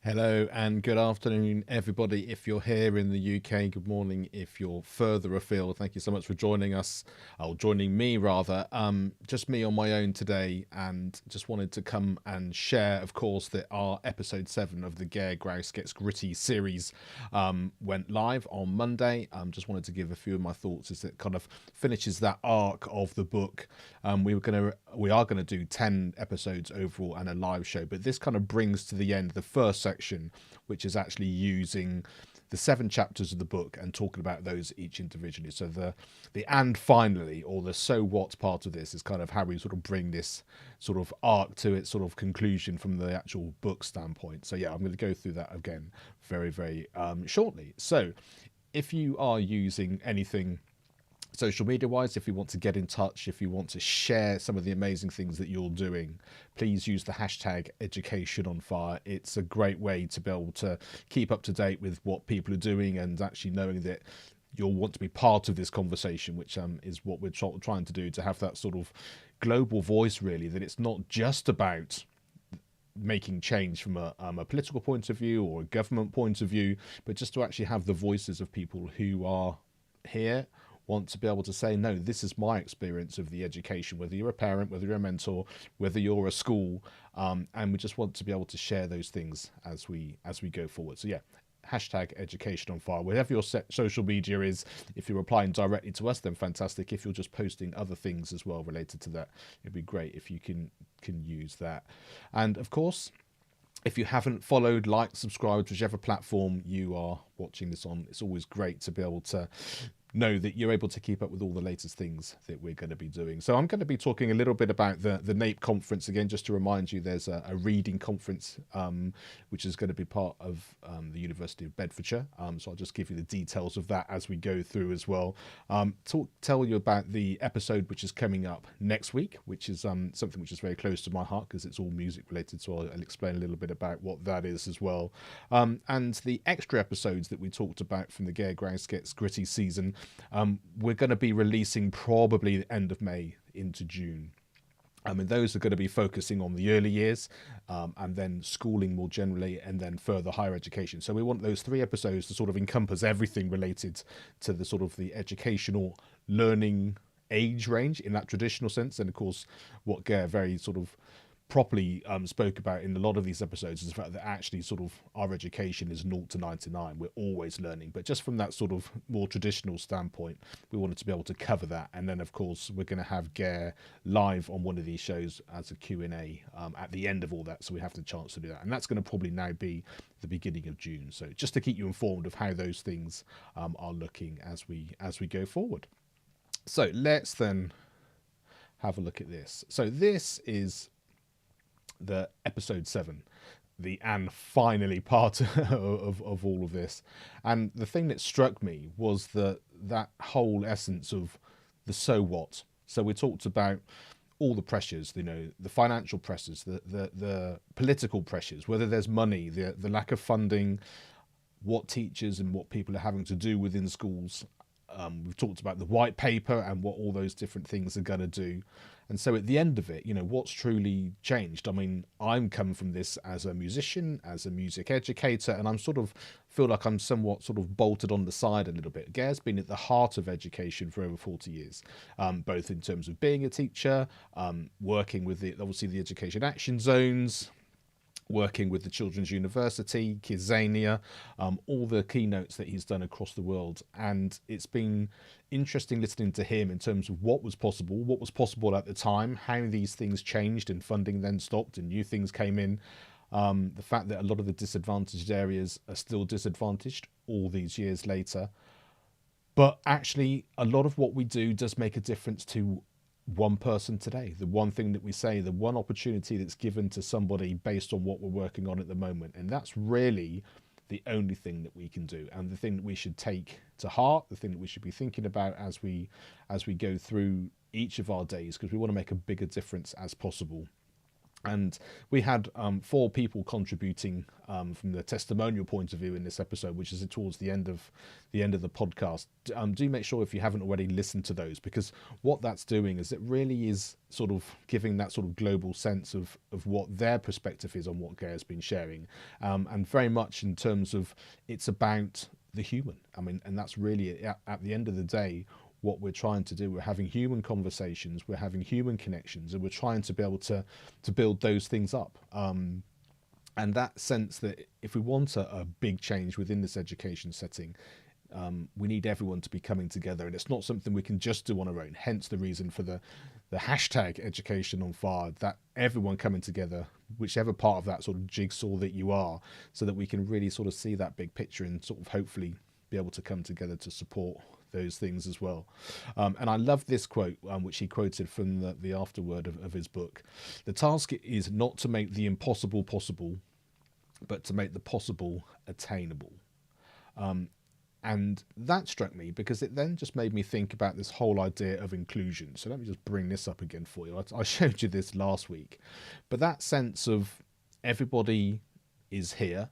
Hello and good afternoon, everybody. If you're here in the UK, good morning. If you're further afield, thank you so much for joining us, or joining me rather. Just me on my own today, and just wanted to come and share, of course, that our episode 7 of the Ger Graus Gets Gritty series went live on Monday. Just wanted to give a few of my thoughts as it kind of finishes that arc of the book. We are gonna do 10 episodes overall and a live show, but this kind of brings to the end the first section, which is actually using the 7 chapters of the book and talking about those each individually. So the and finally, or the so what part of this is kind of how we sort of bring this sort of arc to its sort of conclusion from the actual book standpoint. So yeah, I'm going to go through that again very shortly. So if you are using anything social media wise, if you want to get in touch, if you want to share some of the amazing things that you're doing, please use the hashtag education on fire. It's a great way to be able to keep up to date with what people are doing, and actually knowing that you'll want to be part of this conversation, which is what we're trying to do, to have that sort of global voice, really, that it's not just about making change from a political point of view or a government point of view, but just to actually have the voices of people who are here, want to be able to say, no, this is my experience of the education, whether you're a parent, whether you're a mentor, whether you're a school, and we just want to be able to share those things as we go forward. So yeah, hashtag education on fire, whatever your social media is. If you're replying directly to us, then fantastic. If you're just posting other things as well related to that, it'd be great if you can use that. And of course, if you haven't followed, like, subscribed, whichever platform you are watching this on, it's always great to be able to know that you're able to keep up with all the latest things that we're going to be doing. So I'm going to be talking a little bit about the NAPE conference again, just to remind you there's a reading conference which is going to be part of the University of Bedfordshire. So I'll just give you the details of that as we go through as well. Tell you about the episode which is coming up next week, which is something which is very close to my heart because it's all music related. So I'll explain a little bit about what that is as well. And the extra episodes that we talked about from the Ger Graus Gets Gritty season, we're going to be releasing probably the end of May into June. And those are going to be focusing on the early years, and then schooling more generally, and then further higher education. So we want those 3 episodes to sort of encompass everything related to the sort of the educational learning age range in that traditional sense. And of course, what Ger very sort of properly spoke about in a lot of these episodes is the fact that actually sort of our education is 0 to 99. We're always learning, but just from that sort of more traditional standpoint, we wanted to be able to cover that. And then of course we're going to have Ger live on one of these shows as a Q&A at the end of all that, so we have the chance to do that, and that's going to probably now be the beginning of June. So just to keep you informed of how those things are looking as we go forward. So let's then have a look at this. So this is the episode 7, the and finally part of all of this. And the thing that struck me was that whole essence of the so what. So we talked about all the pressures, the financial pressures, the political pressures, whether there's money, the lack of funding, what teachers and what people are having to do within schools. We've talked about the white paper and what all those different things are going to do. And so at the end of it, what's truly changed? I mean, I'm coming from this as a musician, as a music educator, and I'm sort of feel like I'm somewhat sort of bolted on the side a little bit. Ger's been at the heart of education for over 40 years, both in terms of being a teacher, working with obviously the education action zones, working with the Children's University, Kidzania, all the keynotes that he's done across the world. And it's been interesting listening to him in terms of what was possible at the time, how these things changed and funding then stopped and new things came in. The fact that a lot of the disadvantaged areas are still disadvantaged all these years later. But actually, a lot of what we do does make a difference to one person today. The one thing that we say, the one opportunity that's given to somebody based on what we're working on at the moment. And that's really the only thing that we can do, and the thing that we should take to heart, the thing that we should be thinking about as we go through each of our days, because we want to make a bigger difference as possible. And we had 4 people contributing from the testimonial point of view in this episode, which is towards the end of the podcast. Do make sure if you haven't already listened to those, because what that's doing is it really is sort of giving that sort of global sense of what their perspective is on what Ger's been sharing, and very much in terms of it's about the human. I mean, and that's really at the end of the day what we're trying to do. We're having human conversations, we're having human connections, and we're trying to be able to build those things up. And that sense that if we want a big change within this education setting, we need everyone to be coming together, and it's not something we can just do on our own. Hence the reason for the hashtag education on fire, that everyone coming together, whichever part of that sort of jigsaw that you are, so that we can really sort of see that big picture and sort of hopefully be able to come together to support those things as well. And I love this quote, which he quoted from the afterword of his book. The task is not to make the impossible possible, but to make the possible attainable. And that struck me because it then just made me think about this whole idea of inclusion. So let me just bring this up again for you. I showed you this last week, but that sense of everybody is here.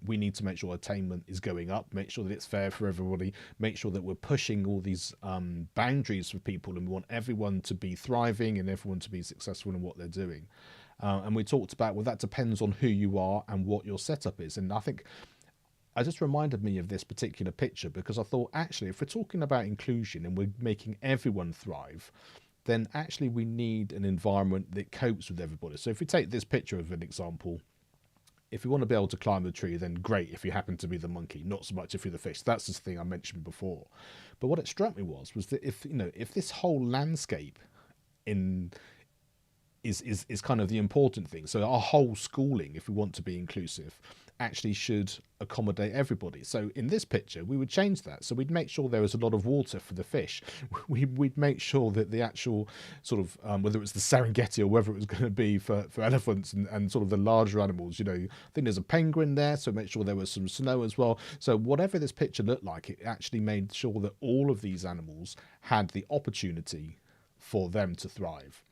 We need to make sure attainment is going up, make sure that it's fair for everybody, make sure that we're pushing all these boundaries for people, and we want everyone to be thriving and everyone to be successful in what they're doing. And we talked about, well, that depends on who you are and what your setup is. And I think I just reminded me of this particular picture because I thought, actually, if we're talking about inclusion and we're making everyone thrive, then actually we need an environment that copes with everybody. So if we take this picture of an example, if you want to be able to climb the tree, then great if you happen to be the monkey, not so much if you're the fish. That's the thing I mentioned before. But what it struck me was that if this whole landscape is kind of the important thing. So our whole schooling, if we want to be inclusive, actually should accommodate everybody. So in this picture, we would change that. So we'd make sure there was a lot of water for the fish. We'd make sure that the actual sort of, whether it's the Serengeti or whether it was going to be for elephants and sort of the larger animals, I think there's a penguin there, so make sure there was some snow as well. So whatever this picture looked like, it actually made sure that all of these animals had the opportunity for them to thrive.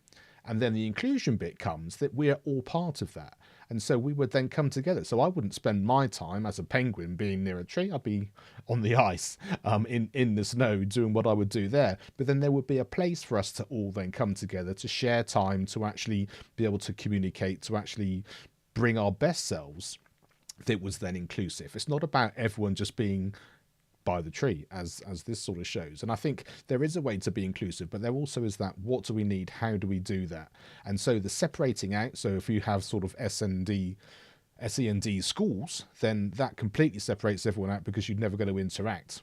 And then the inclusion bit comes that we're all part of that. And so we would then come together. So I wouldn't spend my time as a penguin being near a tree. I'd be on the ice, in the snow, doing what I would do there. But then there would be a place for us to all then come together, to share time, to actually be able to communicate, to actually bring our best selves that was then inclusive. It's not about everyone just being by the tree, as this sort of shows. And I think there is a way to be inclusive, but there also is that, what do we need, how do we do that? And so the separating out, so if you have sort of SEND schools, then that completely separates everyone out because you're never going to interact.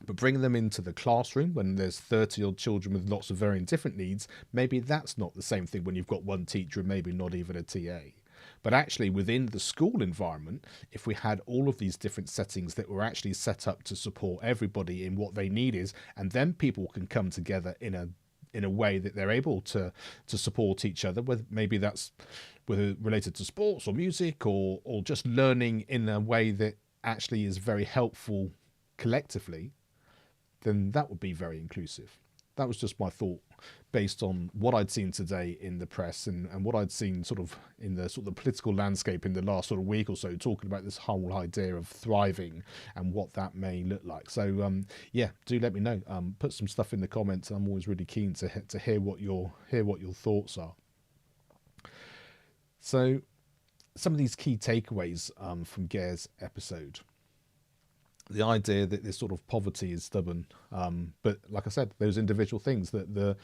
But bringing them into the classroom when there's 30 odd children with lots of very different needs, maybe that's not the same thing when you've got one teacher and maybe not even a TA. But actually within the school environment, if we had all of these different settings that were actually set up to support everybody in what they need is, and then people can come together in a way that they're able to support each other, whether maybe that's whether related to sports or music or just learning in a way that actually is very helpful collectively, then that would be very inclusive. That was just my thought based on what I'd seen today in the press and what I'd seen sort of in the sort of the political landscape in the last sort of week or so, talking about this whole idea of thriving and what that may look like. So yeah, do let me know. Put some stuff in the comments. I'm always really keen to hear what your thoughts are. So some of these key takeaways from Ger's episode. The idea that this sort of poverty is stubborn, but like I said, those individual things, that the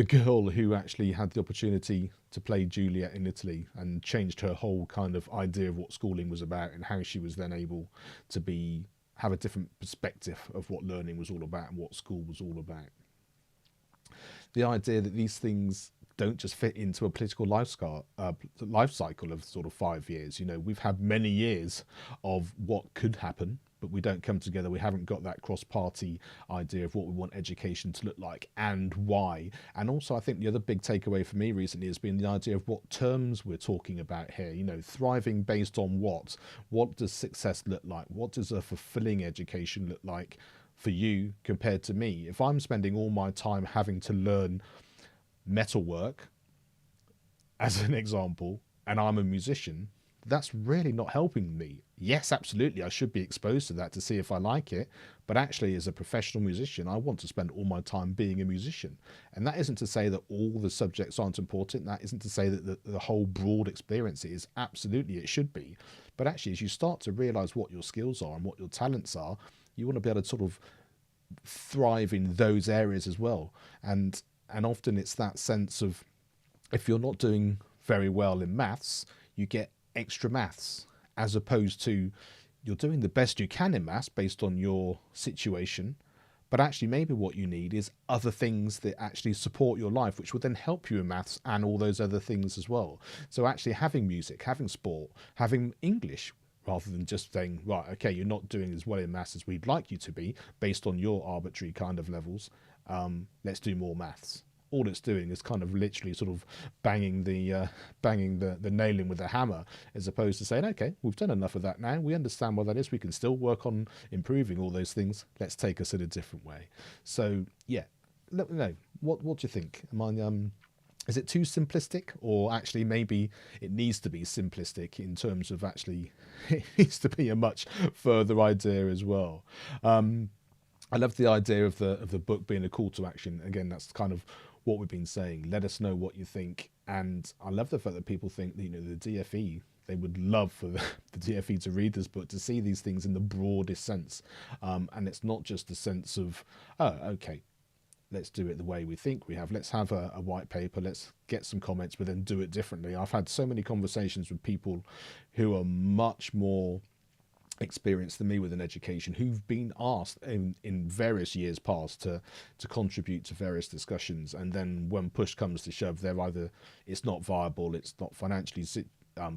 girl who actually had the opportunity to play Juliet in Italy and changed her whole kind of idea of what schooling was about and how she was then able to have a different perspective of what learning was all about and what school was all about. The idea that these things don't just fit into a political life cycle of sort of 5 years. We've had many years of what could happen, but we don't come together. We haven't got that cross-party idea of what we want education to look like and why. And also, I think the other big takeaway for me recently has been the idea of what terms we're talking about here. Thriving based on what? What does success look like? What does a fulfilling education look like for you compared to me? If I'm spending all my time having to learn metalwork, as an example, and I'm a musician, that's really not helping me. Yes, absolutely, I should be exposed to that to see if I like it, but actually, as a professional musician, I want to spend all my time being a musician. And that isn't to say that all the subjects aren't important. That isn't to say that the whole broad experience is. Absolutely, it should be. But actually, as you start to realize what your skills are and what your talents are, you want to be able to sort of thrive in those areas as well. And often it's that sense of, if you're not doing very well in maths, you get extra maths, as opposed to you're doing the best you can in maths based on your situation, but actually maybe what you need is other things that actually support your life, which will then help you in maths and all those other things as well. So actually having music, having sport, having English, rather than just saying, right, okay, you're not doing as well in maths as we'd like you to be based on your arbitrary kind of levels, let's do more maths. All it's doing is kind of literally sort of banging the nail in with a hammer, as opposed to saying, okay, we've done enough of that now, we understand what that is, we can still work on improving all those things, let's take us in a different way. So yeah, let me know, what do you think? Am I is it too simplistic, or actually maybe it needs to be simplistic in terms of actually it needs to be a much further idea as well? I love the idea of the book being a call to action. Again, that's kind of what we've been saying. Let us know what you think. And I love the fact that people think that, the DFE, they would love for the DFE to read this book, to see these things in the broadest sense. And it's not just a sense of, oh, okay, let's do it the way we think we have. Let's have a white paper, let's get some comments, but then do it differently. I've had so many conversations with people who are much more experienced than me within education, who've been asked in various years past to contribute to various discussions, and then when push comes to shove, they're either, it's not viable, it's not financially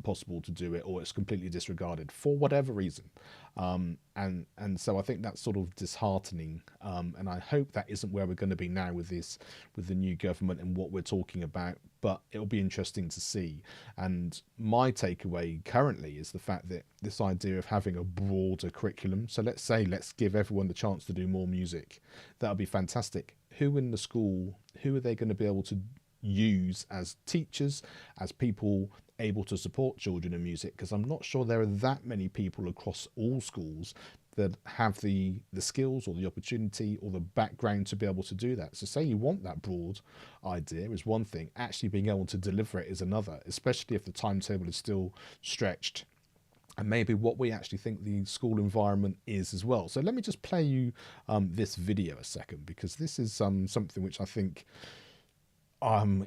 possible to do it, or it's completely disregarded for whatever reason. And so I think that's sort of disheartening, and I hope that isn't where we're going to be now with the new government and what we're talking about, but it'll be interesting to see. And my takeaway currently is the fact that this idea of having a broader curriculum, so let's give everyone the chance to do more music, that'll be fantastic. Who in the school, who are they going to be able to use as teachers, as people able to support children in music? Because I'm not sure there are that many people across all schools that have the skills or the opportunity or the background to be able to do that. So say you want that broad idea is one thing, actually being able to deliver it is another, especially if the timetable is still stretched, and maybe what we actually think the school environment is as well. So let me just play you this video a second, because this is something which I think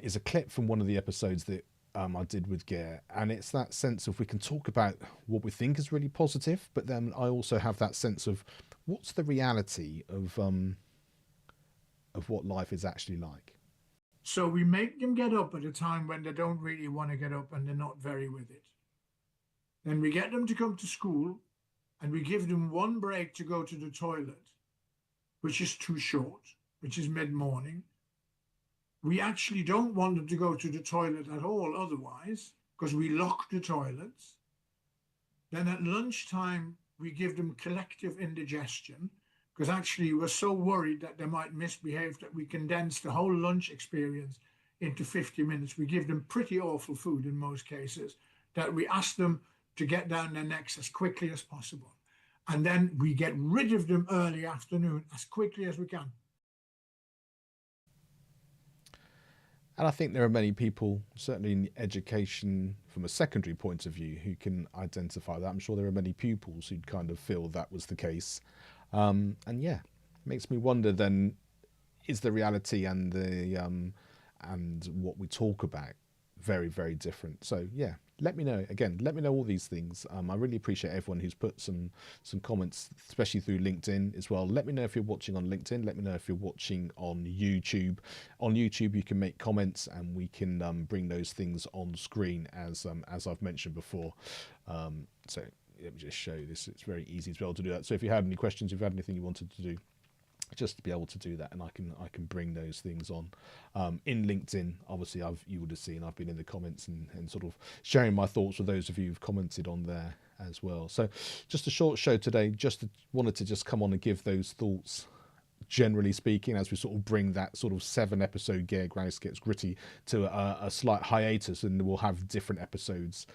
is a clip from one of the episodes that I did with Ger, and it's that sense of, we can talk about what we think is really positive, but then I also have that sense of what's the reality of what life is actually like. So we make them get up at a time when they don't really want to get up and they're not very with it. Then we get them to come to school and we give them one break to go to the toilet, which is too short, which is mid-morning. We actually don't want them to go to the toilet at all otherwise, because we lock the toilets. Then at lunchtime, we give them collective indigestion, because actually we're so worried that they might misbehave that we condense the whole lunch experience into 50 minutes. We give them pretty awful food in most cases, that we ask them to get down their necks as quickly as possible. And then we get rid of them early afternoon as quickly as we can. And I think there are many people, certainly in education from a secondary point of view, who can identify that. I'm sure there are many pupils who'd kind of feel that was the case. And yeah, makes me wonder then, is the reality and and what we talk about very, very different? So yeah, let me know. Again, let me know all these things. I really appreciate everyone who's put some comments, especially through LinkedIn as well. Let me know if you're watching on LinkedIn. Let me know if you're watching on YouTube. On YouTube, you can make comments and we can bring those things on screen as I've mentioned before. So let me just show you this. It's very easy as well to do that. So if you had any questions, if you had anything you wanted to do, just to be able to do that, and I can bring those things on in LinkedIn. Obviously, you would have seen I've been in the comments and sort of sharing my thoughts with those of you who've commented on there as well. So just a short show today. Wanted to just come on and give those thoughts generally speaking, as we sort of bring that sort of 7-episode Ger Graus Gets Gritty to a slight hiatus, and we'll have different episodes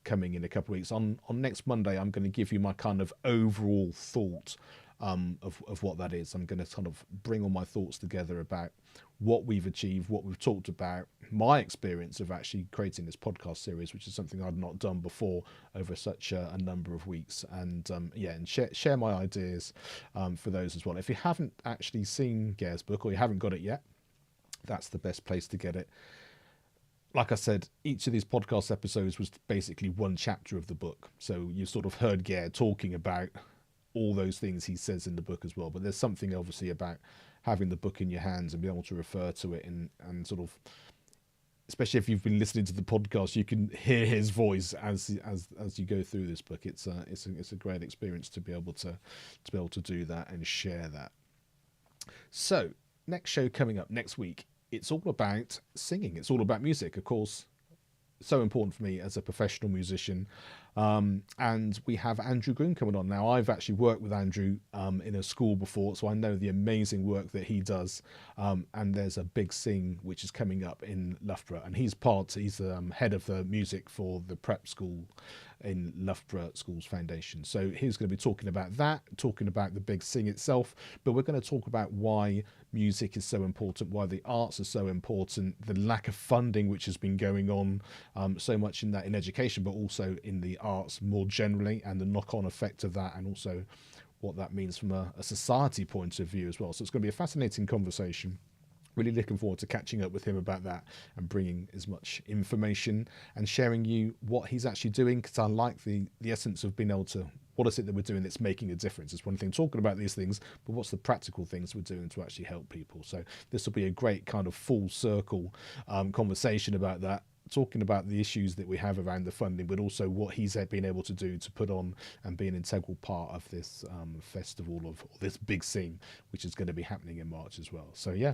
coming in a couple of weeks. On next Monday, I'm going to give you my kind of overall thought of what that is. I'm going to kind of bring all my thoughts together about what we've achieved, what we've talked about, my experience of actually creating this podcast series, which is something I'd not done before over such a number of weeks, and and share my ideas for those as well. If you haven't actually seen Ger's book, or you haven't got it yet, that's the best place to get it. Like I said, each of these podcast episodes was basically one chapter of the book, so you sort of heard Ger talking about all those things he says in the book as well. But there's something obviously about having the book in your hands and being able to refer to it, and sort of, especially if you've been listening to the podcast, you can hear his voice as you go through this book. It's a great experience to be able to do that and share that. So next show coming up next week, it's all about singing. It's all about music, of course. So important for me as a professional musician. And we have Andrew Groom coming on. Now, I've actually worked with Andrew in a school before, so I know the amazing work that he does. And there's a big sing which is coming up in Loughborough, and he's head of the music for the prep school in Loughborough Schools Foundation. So he's going to be talking about that, talking about the big sing itself, but we're going to talk about why music is so important, why the arts are so important, the lack of funding which has been going on so much in education, but also in the arts more generally, and the knock-on effect of that, and also what that means from a society point of view as well. So it's going to be a fascinating conversation. Really looking forward to catching up with him about that and bringing as much information and sharing you what he's actually doing, because I like the essence of being able to, what is it that we're doing that's making a difference? It's one thing talking about these things, but what's the practical things we're doing to actually help people? So this will be a great kind of full circle conversation about that, talking about the issues that we have around the funding, but also what he's been able to do to put on and be an integral part of this festival or this big scene, which is going to be happening in March as well. So yeah.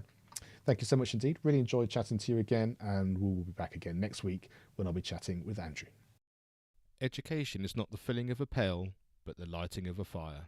Thank you so much indeed. Really enjoyed chatting to you again, and we'll be back again next week when I'll be chatting with Andrew. Education is not the filling of a pail, but the lighting of a fire.